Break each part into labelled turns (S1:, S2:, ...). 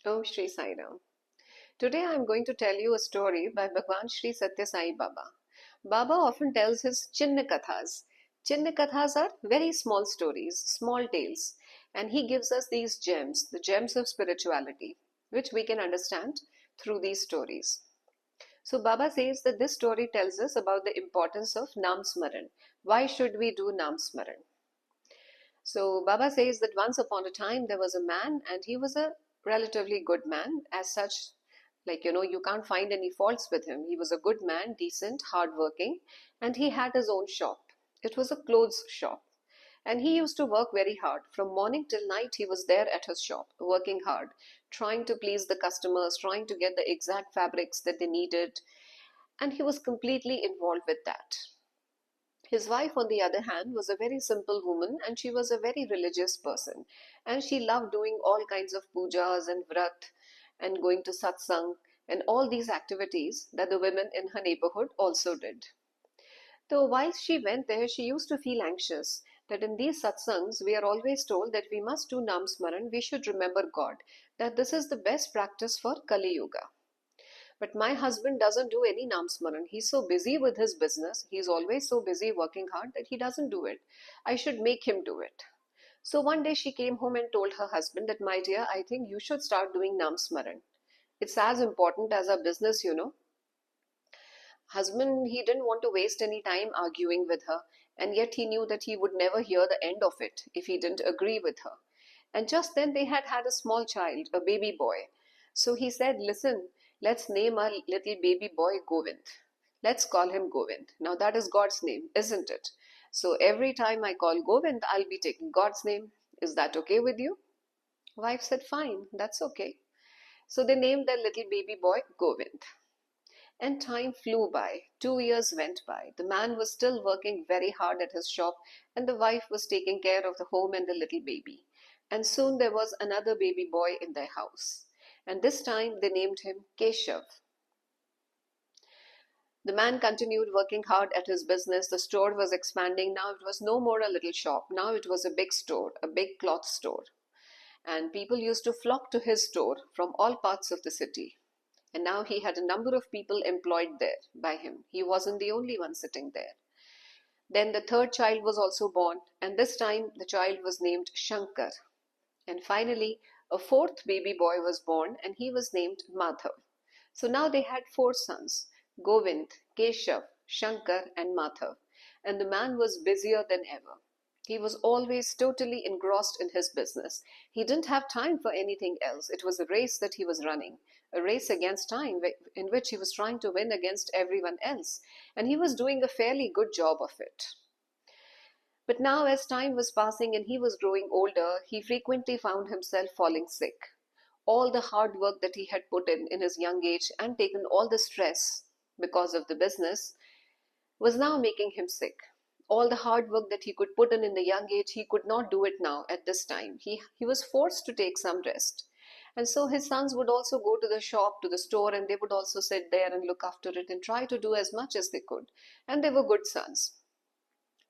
S1: Om Shri Sai Ram. Today I am going to tell you a story by Bhagwan Shri Satya Sai Baba. Baba often tells his Chinna Kathas. Chinna Kathas are very small stories, small tales, and he gives us these gems, the gems of spirituality, which we can understand through these stories. So Baba says that this story tells us about the importance of Namasmarana. Why should we do Namasmarana? So Baba says that once upon a time there was a man and he was a relatively good man. As such, you can't find any faults with him. He was a good man, decent, hardworking, and he had his own shop. It was a clothes shop. And he used to work very hard. From morning till night, he was there at his shop, working hard, trying to please the customers, trying to get the exact fabrics that they needed. And he was completely involved with that. His wife, on the other hand, was a very simple woman and she was a very religious person. And she loved doing all kinds of pujas and vrat and going to satsang and all these activities that the women in her neighborhood also did. Though while she went there, she used to feel anxious that in these satsangs we are always told that we must do Namasmaran, we should remember God, that this is the best practice for Kali Yuga. But my husband doesn't do any Namasmaran. He's so busy with his business. He's always so busy working hard that he doesn't do it. I should make him do it. So one day she came home and told her husband that, my dear, I think you should start doing Namasmaran. It's as important as our business. Husband, he didn't want to waste any time arguing with her, and yet he knew that he would never hear the end of it if he didn't agree with her. And just then they had had a small child, a baby boy. So he said, listen, let's name our little baby boy Govind. Let's call him Govind. Now that is God's name, isn't it? So every time I call Govind, I'll be taking God's name. Is that okay with you? Wife said, fine, that's okay. So they named their little baby boy Govind. And time flew by. 2 years went by. The man was still working very hard at his shop, and the wife was taking care of the home and the little baby. And soon there was another baby boy in their house. And this time they named him Keshav. The man continued working hard at his business. The store was expanding. Now it was no more a little shop. Now it was a big store, a big cloth store. And people used to flock to his store from all parts of the city. And now he had a number of people employed there by him. He wasn't the only one sitting there. Then the third child was also born, and this time the child was named Shankar. And finally, a fourth baby boy was born, and he was named Madhav. So now they had 4 sons, Govind, Keshav, Shankar, and Madhav. And the man was busier than ever. He was always totally engrossed in his business. He didn't have time for anything else. It was a race that he was running, a race against time in which he was trying to win against everyone else. And he was doing a fairly good job of it. But now, as time was passing and he was growing older, he frequently found himself falling sick. All the hard work that he had put in his young age and taken all the stress because of the business was now making him sick. All the hard work that he could put in the young age, he could not do it now at this time. He was forced to take some rest. And so his sons would also go to the shop, to the store, and they would also sit there and look after it and try to do as much as they could. And they were good sons.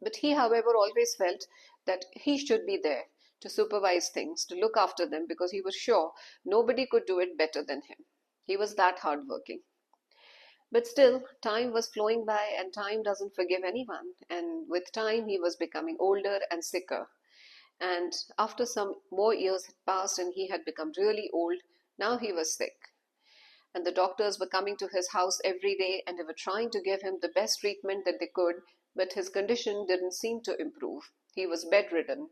S1: But he, however, always felt that he should be there to supervise things, to look after them, because he was sure nobody could do it better than him. He was that hardworking. But still, time was flowing by and time doesn't forgive anyone. And with time, he was becoming older and sicker. And after some more years had passed and he had become really old, now he was sick. And the doctors were coming to his house every day and they were trying to give him the best treatment that they could, but his condition didn't seem to improve. He was bedridden.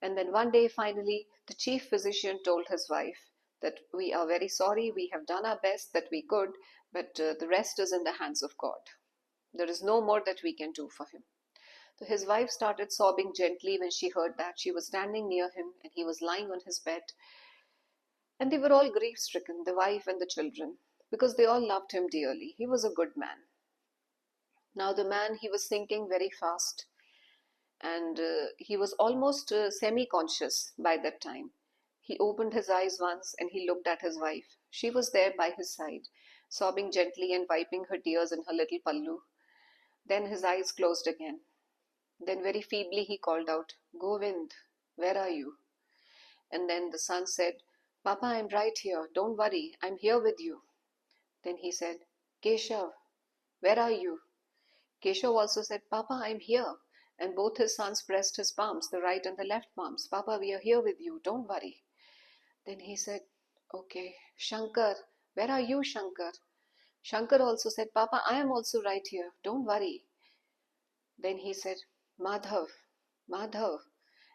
S1: And then one day, finally, the chief physician told his wife that we are very sorry, we have done our best that we could, but the rest is in the hands of God. There is no more that we can do for him. So his wife started sobbing gently when she heard that. She was standing near him and he was lying on his bed. And they were all grief-stricken, the wife and the children, because they all loved him dearly. He was a good man. Now the man, he was sinking very fast. And he was almost semi-conscious by that time. He opened his eyes once and he looked at his wife. She was there by his side, sobbing gently and wiping her tears in her little pallu. Then his eyes closed again. Then very feebly he called out, Govind, where are you? And then the son said, Papa, I'm right here. Don't worry. I'm here with you. Then he said, Keshav, where are you? Keshav also said, Papa, I'm here. And both his sons pressed his palms, the right and the left palms. Papa, we are here with you. Don't worry. Then he said, okay, Shankar, where are you, Shankar? Shankar also said, Papa, I am also right here. Don't worry. Then he said, Madhav, Madhav.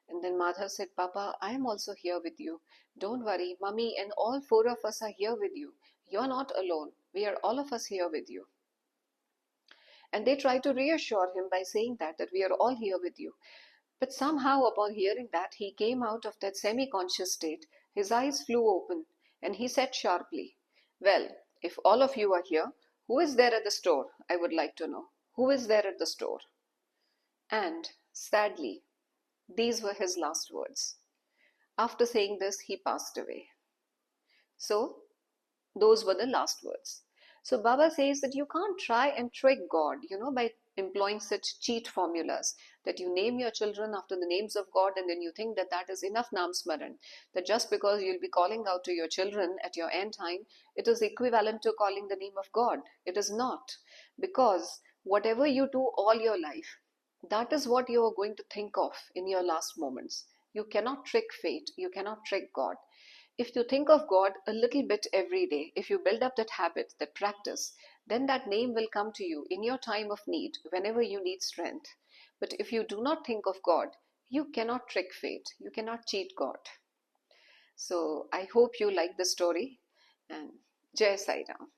S1: And then Madhav said, Papa, I am also here with you. Don't worry, Mummy and all four of us are here with you. You're not alone. We are all of us here with you. And they tried to reassure him by saying that we are all here with you. But somehow, upon hearing that, he came out of that semi-conscious state. His eyes flew open, and he said sharply, well, if all of you are here, who is there at the store? I would like to know. Who is there at the store? And, sadly, these were his last words. After saying this, he passed away. So, those were the last words. So Baba says that you can't try and trick God, by employing such cheat formulas that you name your children after the names of God and then you think that that is enough Namasmaran. That just because you'll be calling out to your children at your end time, it is equivalent to calling the name of God. It is not. Because whatever you do all your life, that is what you are going to think of in your last moments. You cannot trick fate. You cannot trick God. If you think of God a little bit every day, if you build up that habit, that practice, then that name will come to you in your time of need, whenever you need strength. But if you do not think of God, you cannot trick fate. You cannot cheat God. So I hope you like the story, and Jai Sai Ram.